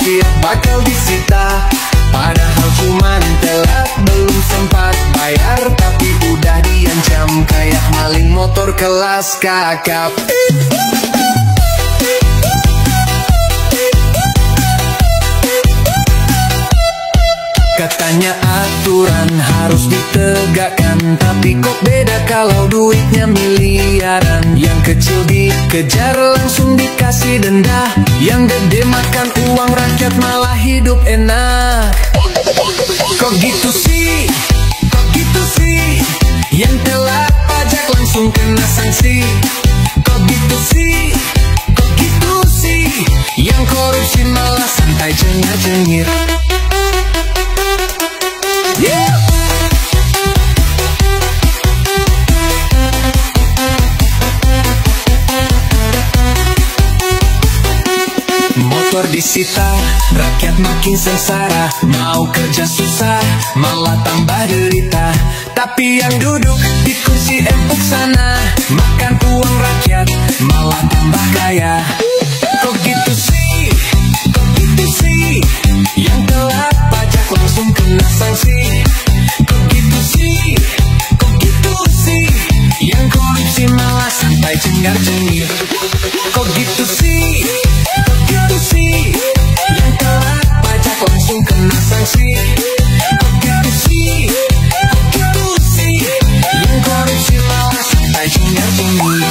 khawatir bakal disita. Padahal cuman telat, belum sempat bayar, tapi udah diancam kayak maling motor kelas kakap. Katanya aturan harus ditegakkan, tapi kok beda kalau duitnya miliaran. Yang kecil dikejar langsung dikasih denda, yang gede makan uang rakyat malah hidup enak. Kok gitu sih, kok gitu sih, yang telat pajak langsung kena sanksi. Kok gitu sih, kok gitu sih, yang korupsi malah santai cengar-cengir. Motor disita, rakyat makin sengsara. Mau kerja susah, malah tambah derita. Tapi yang duduk di kursi empuk sana, makan uang rakyat, malah tambah kaya. Kok gitu sih, kok gitu sih, yang telat pajak langsung kena sanksi. Kok gitu sih, kok gitu sih, yang korupsi malah santai cengar-cengir. Kok gitu sih, kok gitu sih, yang telat pajak langsung kena sanksi. Kok gitu sih, kok gitu sih, yang korupsi malah santai cengar-cengir.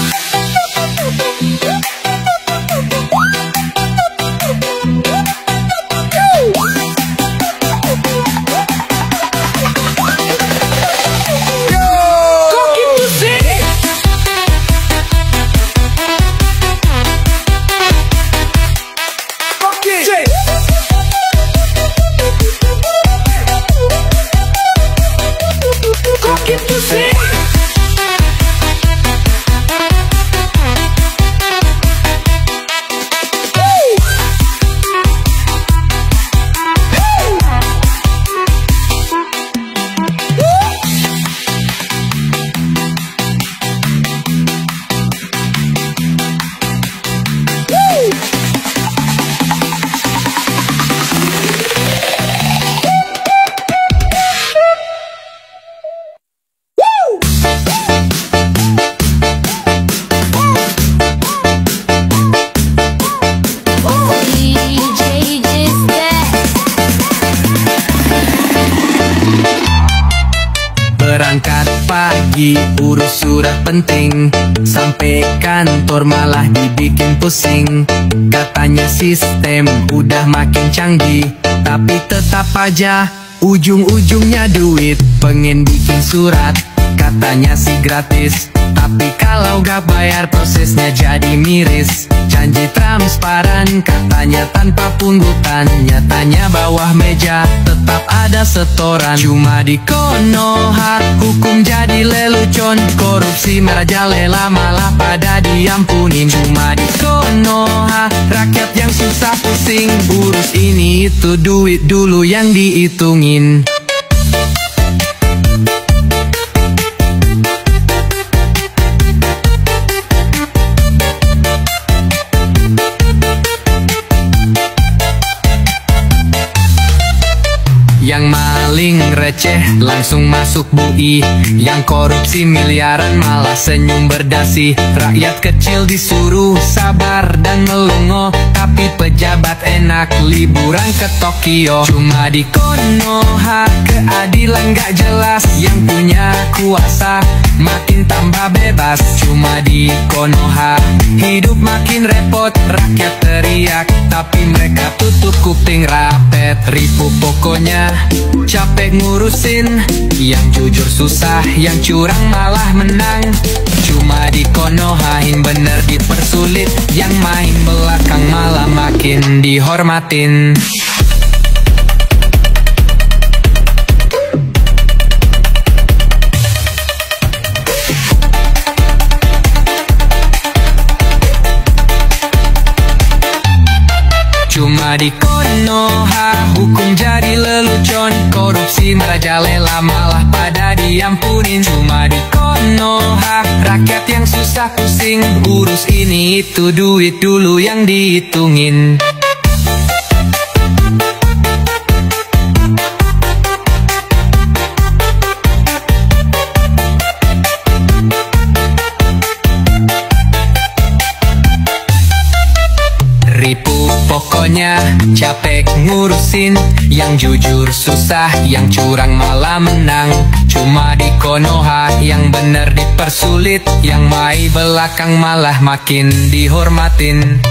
Berangkat pagi urus surat penting, sampai kantor malah dibikin pusing. Katanya sistem udah makin canggih, tapi tetap aja ujung-ujungnya duit. Pengen bikin surat, katanya sih gratis, tapi kalau gak bayar prosesnya jadi miris. Janji transparan, katanya tanpa pungutan, nyatanya bawah meja tetap ada setoran. Cuma di Konoha hukum jadi lelucon, korupsi merajalela malah pada diampunin. Cuma di Konoha rakyat yang susah pusing, urus ini itu duit dulu yang dihitungin. Yang maling receh langsung masuk bui, yang korupsi miliaran malah senyum berdasi. Rakyat kecil disuruh sabar dan melongo, tapi pejabat enak liburan ke Tokyo. Cuma di Konoha keadilan gak jelas, yang punya kuasa makin tambah bebas. Cuma di Konoha hidup makin repot, rakyat teriak tapi mereka tutup kuping rapet. Ribu pokoknya capek ngurusin, yang jujur susah, yang curang malah menang. Cuma di Konohain bener dipersulit, yang main belakang malah makin dihormatin. Cuma di Konoha hukum jadi lelucon, korupsi merajalela malah pada diampunin. Cuma di Konoha rakyat yang susah pusing, urus ini itu duit dulu yang dihitungin. Pokoknya capek ngurusin, yang jujur susah, yang curang malah menang. Cuma di Konoha yang bener dipersulit, yang mai belakang malah makin dihormatin.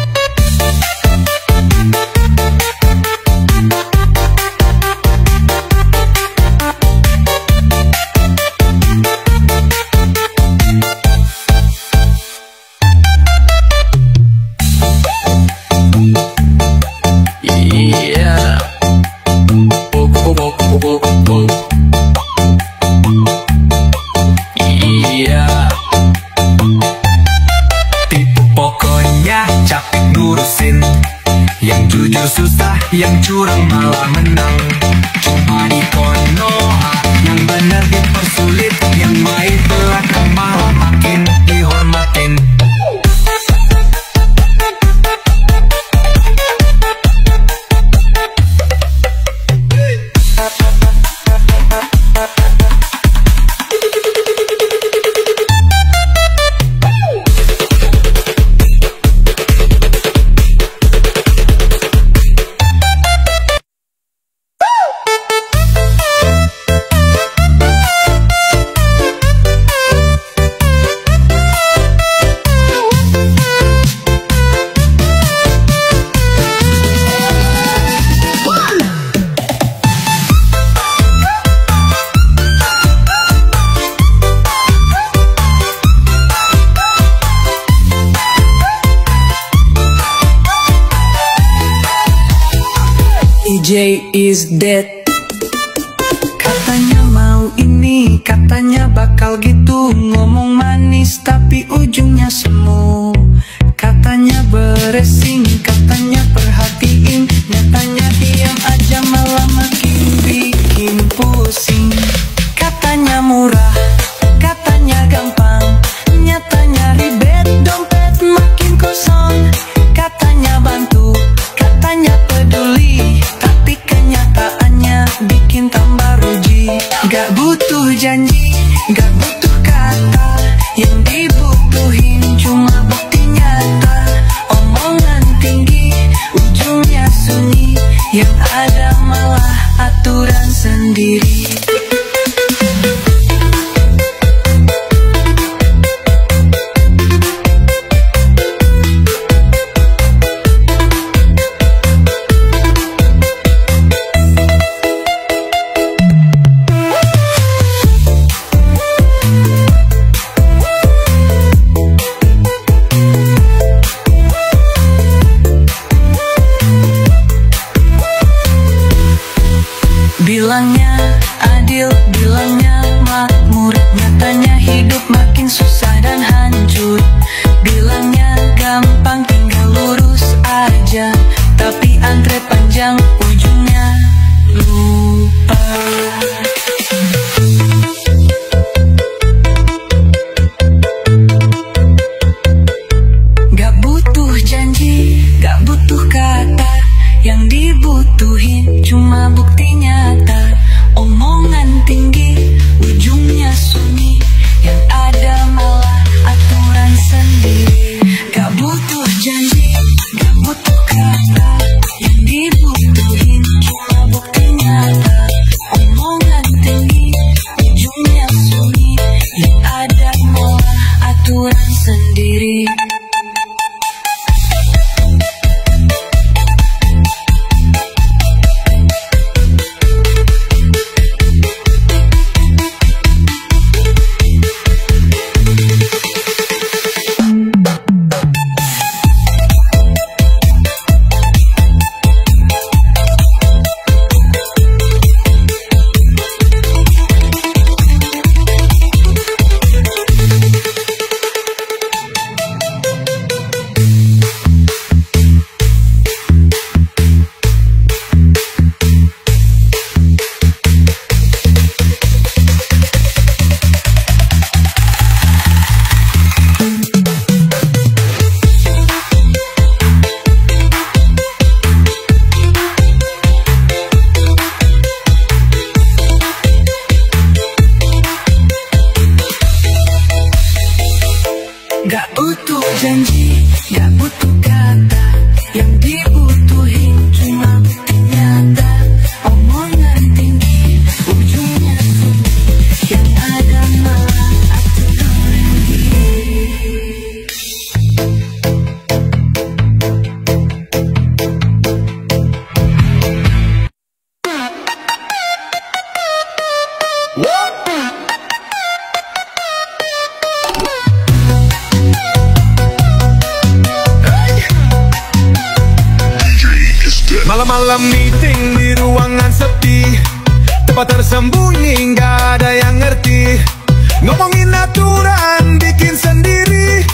Pokoknya capek ngurusin, yang jujur susah, yang curang malah menang. Cuma di Konoha yang bener dipersulit, yang main belakang malah makin dihormatin. EJ is dead. Katanya mau ini, katanya bakal gitu, ngomong manis tapi ujungnya semu. Katanya beresing, katanya perhatiin, nyatanya diam aja malah makin bikin pusing. Katanya murah, katanya gampang, nyatanya ribet, dompet makin kosong. Katanya bantu, katanya peduli, tapi kenyataannya bikin tambah rugi. Gak butuh janji, gak butuh kata, yang dibutuhin cuma bukti nyata. Omongan tinggi, ujungnya sunyi, yang ada malah aturan sendiri. Bilangnya Malam-malam meeting di ruangan sepi, tempat tersembunyi gak ada yang ngerti. Ngomongin aturan bikin sendiri,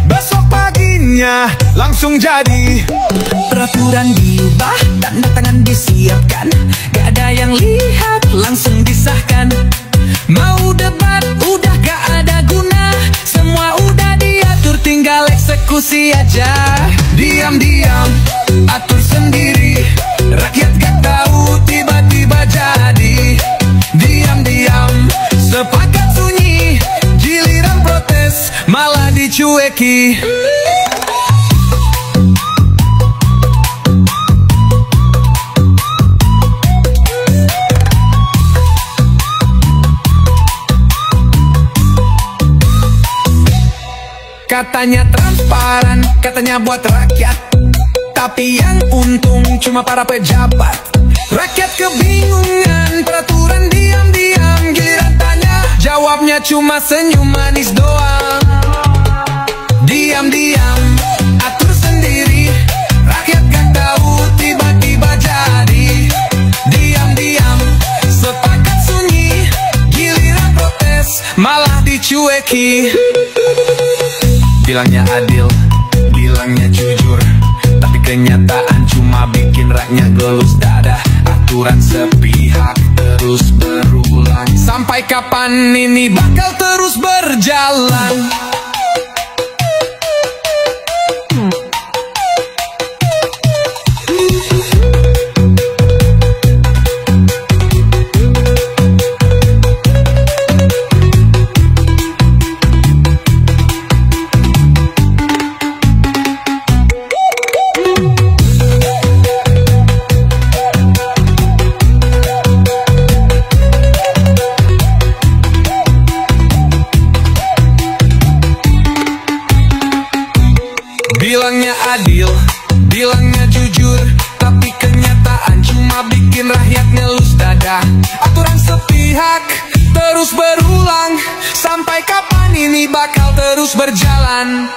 besok paginya langsung jadi. Peraturan diubah, tanda tangan disiapkan, gak ada yang lihat, langsung disahkan. Mau debat udah gak ada guna, semua udah diatur, tinggal eksekusi aja. Diam-diam atur sendiri, rakyat gak tahu tiba-tiba jadi. Diam-diam sepakat sunyi, giliran protes malah dicueki. Katanya transparan, katanya buat rakyat, tapi yang untung cuma para pejabat. Rakyat kebingungan, peraturan diam-diam, giliran tanya, jawabnya cuma senyum manis doang. Diam-diam, atur sendiri, rakyat gak tahu tiba-tiba jadi. Diam-diam, sepakat sunyi, giliran protes malah dicueki. Bilangnya adil, bilangnya jujur, tapi kenyataan cuma bikin rakyat gelus dada. Aturan sepihak terus berulang, sampai kapan ini bakal terus berjalan? Bilangnya adil, bilangnya jujur, tapi kenyataan cuma bikin rakyat ngelus dada. Aturan sepihak terus berulang, sampai kapan ini bakal terus berjalan?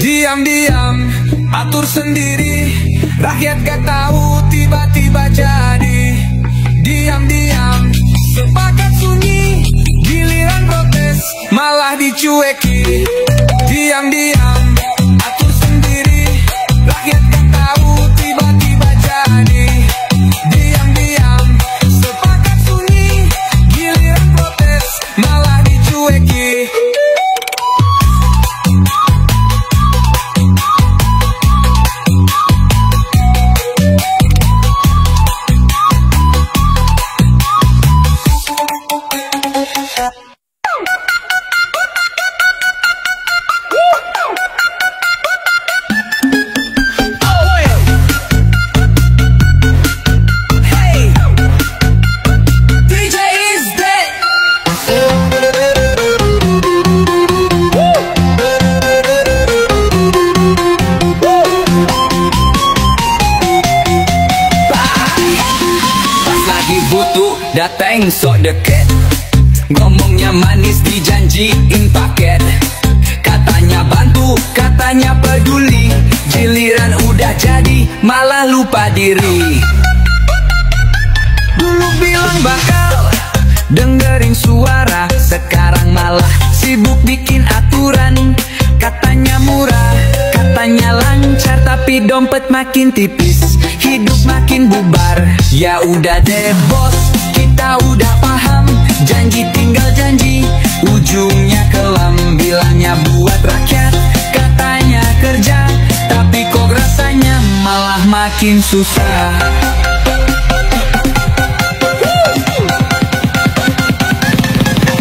Diam-diam, atur sendiri, rakyat gak tahu tiba-tiba jadi. Diam-diam, sepakat sunyi, giliran protes malah dicueki. Diam-diam, atur sendiri, rakyat gak tahu tiba-tiba jadi. Diam-diam, sepakat sunyi, giliran protes malah dicueki. Dateng sok deket, ngomongnya manis dijanjiin paket. Katanya bantu, katanya peduli, giliran udah jadi malah lupa diri. Dulu bilang bakal dengerin suara, sekarang malah sibuk bikin aturan. Katanya murah, katanya lancar, tapi dompet makin tipis, hidup makin bubar. Ya udah deh bos, kita udah paham, janji tinggal janji, ujungnya kelam. Bilangnya buat rakyat, katanya kerja, tapi kok rasanya malah makin susah.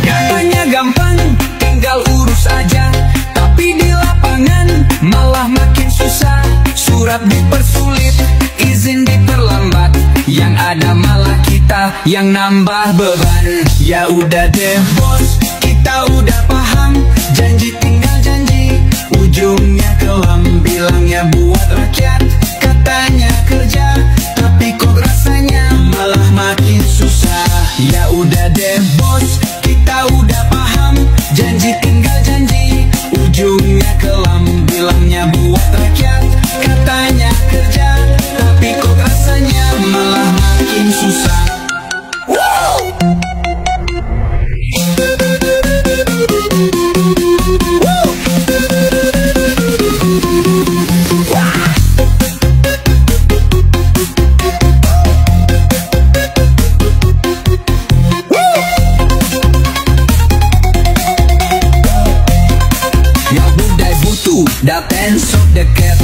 Katanya gampang, tinggal urus aja, tapi di lapangan malah makin susah. Surat dipersulit, izin diperlambat, yang ada malah kita kita yang nambah beban. Ya udah deh bos, kita udah paham. Janji tinggal janji, ujungnya kelam. Bilangnya buat rakyat, katanya kerja, tapi kok rasanya malah makin susah. Ya udah deh bos, kita udah paham. Janji tinggal janji, ujungnya kelam. Bilangnya buat rakyat, katanya kerja, tapi kok rasanya malah makin susah. Daten sok deket,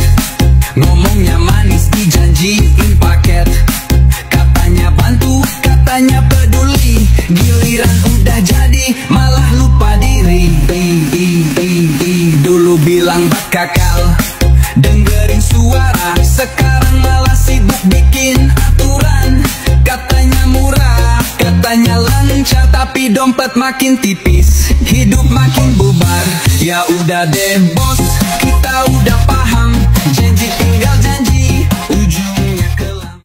ngomongnya manis dijanjiin paket. Katanya bantu, katanya peduli, giliran udah jadi malah lupa diri. Dulu bilang bak kakal, dengerin suara, sekarang malah sibuk bikin aturan. Katanya murah, katanya lancar, tapi dompet makin tipis, hidup makin bubar. Ya udah deh bos, kita udah paham. Janji tinggal janji, ujungnya kelam.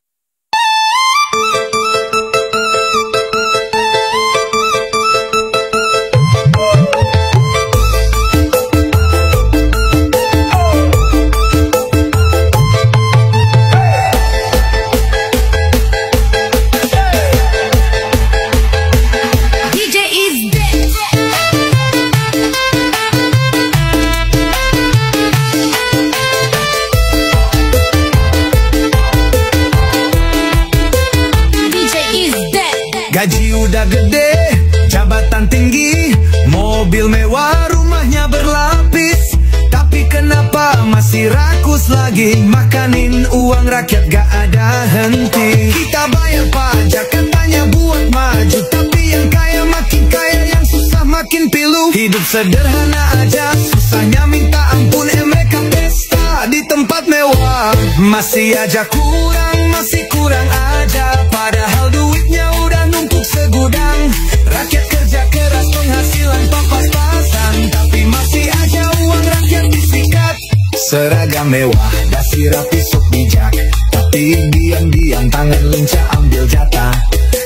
Gaji udah gede, jabatan tinggi, mobil mewah, rumahnya berlapis. Tapi kenapa masih rakus lagi? Makanin uang rakyat gak ada henti. Kita bayar pajak katanya buat maju, tapi yang kaya makin kaya, yang susah makin pilu. Hidup sederhana aja, susahnya minta ampun. Mereka pesta di tempat mewah, masih aja kurang, masih kurang aja. Padahal duitnya udah numpuk segudang. Rakyat kerja keras, penghasilan pas-pasan, tapi masih aja uang rakyat disikat. Seragam mewah, dasi rapi sok bijak, tapi diam-diam tangan lincah ambil jatah.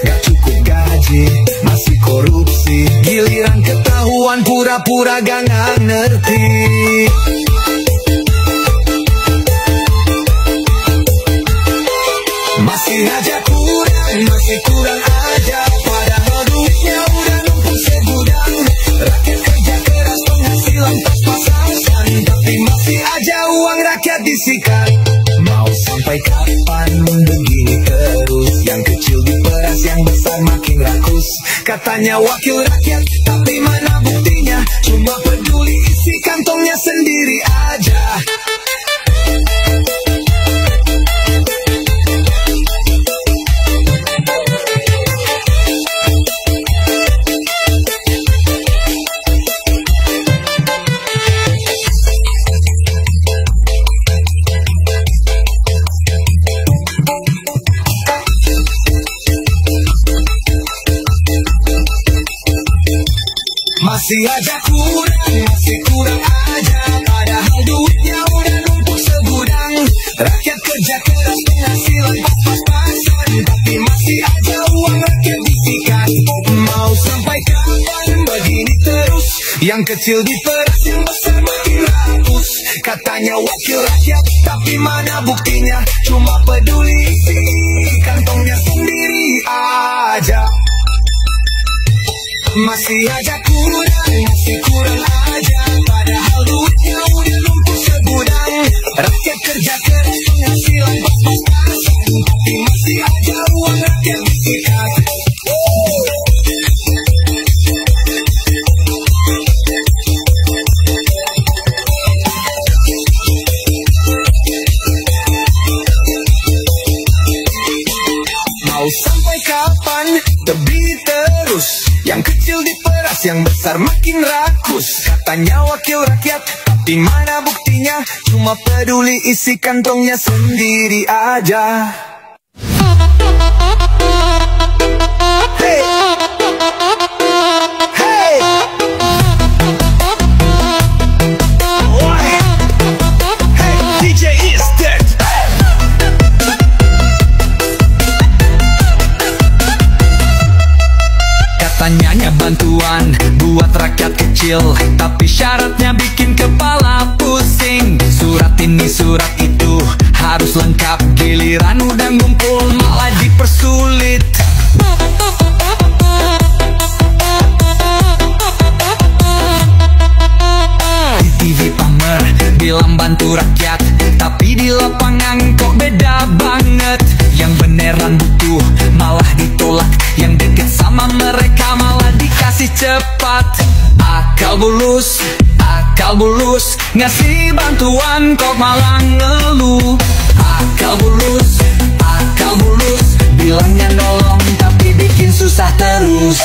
Gak cukup gaji, masih korupsi, giliran ketahuan pura-pura gak ngerti. Masih aja kurang, masih kurang aja. Padahal duitnya udah numpuk segudang. Rakyat kerja keras, penghasilan pas-pasan, tapi masih aja uang rakyat disikat. Mau sampai kapan begini terus? Yang kecil diperas, yang besar makin rakus. Katanya wakil rakyat, tapi mana buktinya? Cuma peduli isi kantongnya sendiri aja. Masih aja kurang, masih kurang aja. Padahal duitnya udah numpuk segudang. Rakyat kerja keras, penghasilan pas-pasan, tapi masih aja uang rakyat disikat. Mau sampai kapan begini terus? Yang kecil diperas, yang besar makin rakus. Katanya wakil rakyat, tapi mana buktinya? Cuma peduli isi kantongnya sendiri aja. Masih aja kurang, masih kurang aja. Padahal duitnya udah numpuk segudang. Rakyat kerja keras, penghasilan pas-pasan, tapi masih aja uang rakyat disikat. Mau sampai kapan begini terus? Yang kecil diperas, yang besar makin rakus. Katanya wakil rakyat, tapi mana buktinya? Cuma peduli isi kantongnya sendiri aja. Katanya bantuan buat rakyat kecil, tapi syaratnya bikin kepala pusing. Surat ini surat itu harus lengkap, giliran udah ngumpul malah dipersulit. Di TV pamer bilang bantu rakyat, tapi di lapangan kok beda banget. Yang beneran butuh malah ditolak, yang deket sama mereka malah dikasih cepat. Akal bulus, ngasih bantuan kok malah ngeluh. Akal bulus, bilangnya nolong tapi bikin susah terus.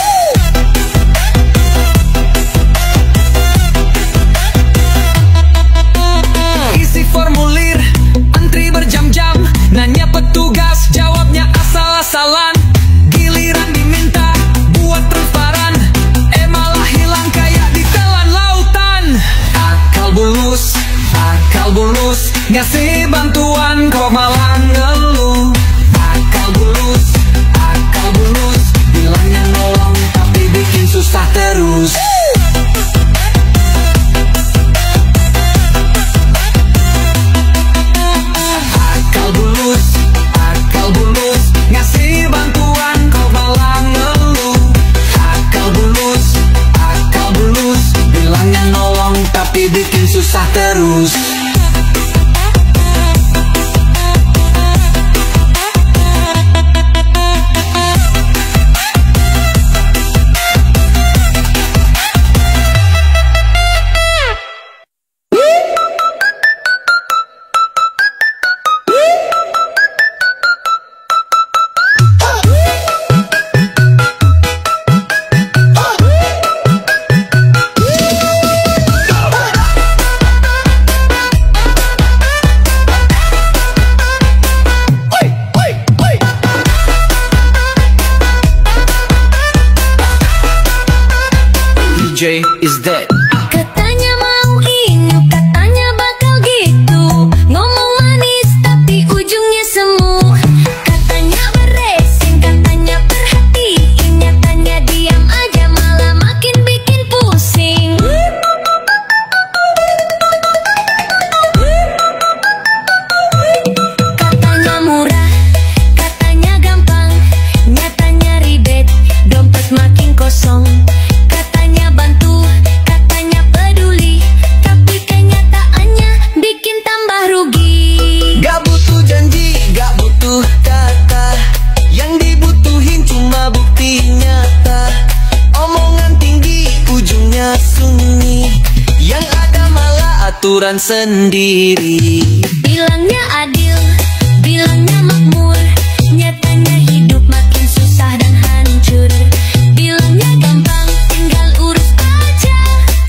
Isi formulir, antri berjam-jam, nanya petugas, jawabnya asal-asalan. Giliran diminta buat transparan, malah hilang kayak ditelan lautan. Akal bulus, ngasih bantuan kok malah ngeluh. Akal bulus, bilangnya nolong tapi bikin susah terus. Akal bulus, ngasih bantuan kok malah ngeluh. Akal bulus, bilangnya nolong tapi bikin susah terus. DJ is dead. Katanya mau ini, katanya bakal gitu. Ngomong manis tapi ujungnya semu. Katanya beresin, katanya perhatiin, nyatanya diam aja malah makin bikin pusing. Katanya murah, katanya gampang, nyatanya ribet, dompet makin kosong. Katanya bantu, katanya peduli, tapi kenyataannya bikin tambah rugi. Gak butuh janji, gak butuh kata, yang dibutuhin cuma bukti nyata. Omongan tinggi, ujungnya sunyi, yang ada malah aturan sendiri. Bilangnya adil, bilangnya makmur, nyatanya hidup makin susah dan hancur. Bilangnya gampang, tinggal urus aja,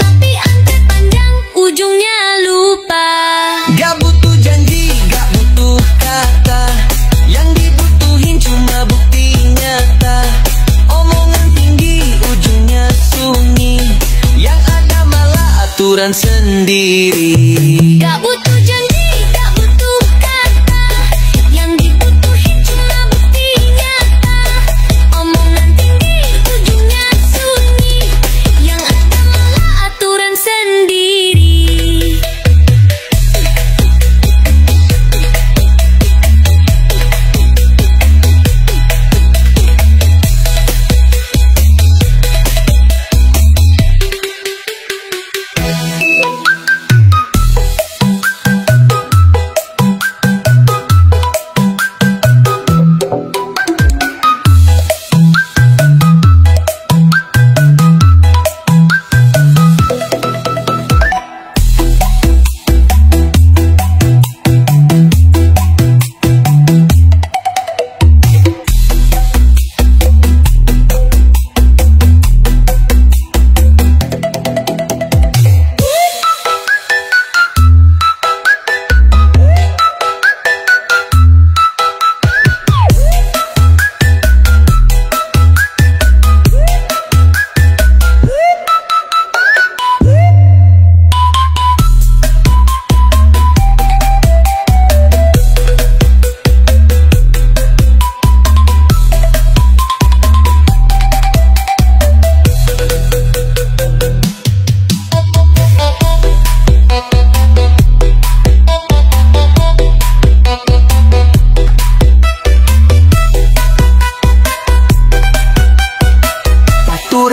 tapi antri panjang, ujungnya lupa. Gak butuh janji, gak butuh kata, yang dibutuhin cuma bukti nyata. Omongan tinggi, ujungnya sunyi, yang ada malah aturan sendiri. Gak butuh janji, gak butuh kata, yang dibutuhin cuma bukti nyata. Omongan tinggi, ujungnya sunyi, yang ada malah aturan sendiri.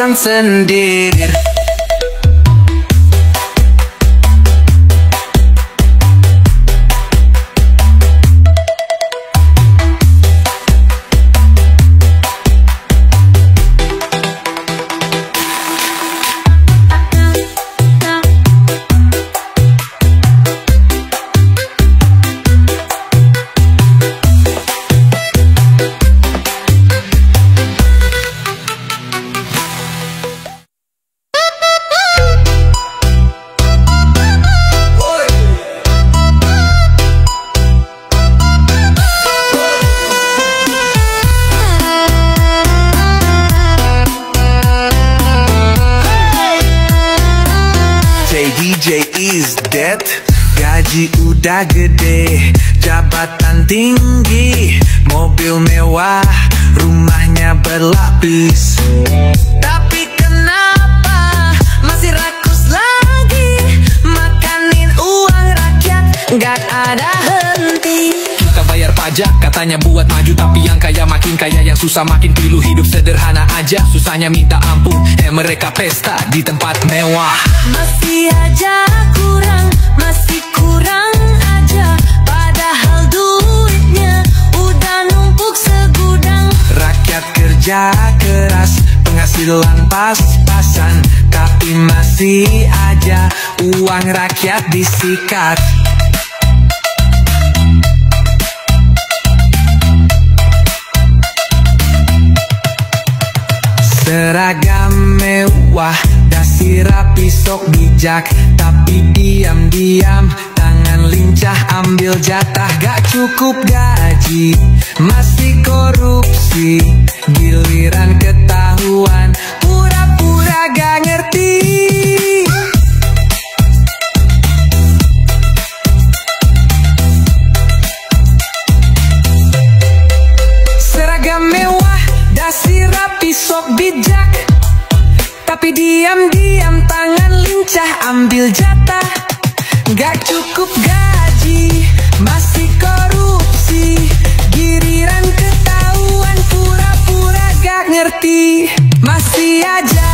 orang sendiri. DJ is dead. Gaji udah gede, jabatan tinggi, mobil mewah, rumahnya berlapis. Tapi kenapa masih rakus lagi, makanin uang rakyat gak ada henti. Kita bayar pajak, katanya buat maju, tapi yang kaya makin kaya, yang susah makin pilu. Hidup sederhana aja, susahnya minta ampun. Mereka pesta di tempat mewah. Masih aja kurang aja, padahal duitnya udah numpuk segudang. Rakyat kerja keras, penghasilan pas-pasan, tapi masih aja uang rakyat disikat. Seragam mewah, dasi rapi sok bijak, tapi diam-diam tangan lincah ambil jatah. Gak cukup gaji, masih korupsi, giliran ketahuan pura-pura gak ngerti. Seragam mewah, dasi rapi sok bijak, tapi diam-diam tangan lincah ambil jatah. Gak cukup gaji, masih korupsi, giliran ketahuan pura-pura gak ngerti. Masih aja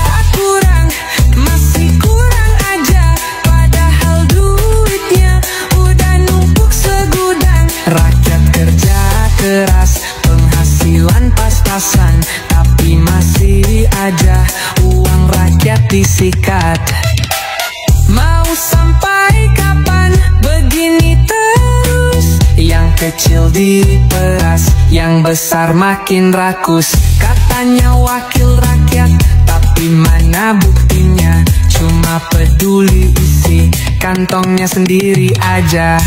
masih kurang aja, padahal duitnya udah numpuk segudang. Rakyat kerja keras, penghasilan pas-pasan, tapi masih aja uang rakyat disikat. Mau sampai kapan begini terus? Yang kecil diperas, yang besar makin rakus. Katanya wakil rakyat, tapi mana buktinya? Cuma peduli isi kantongnya sendiri aja.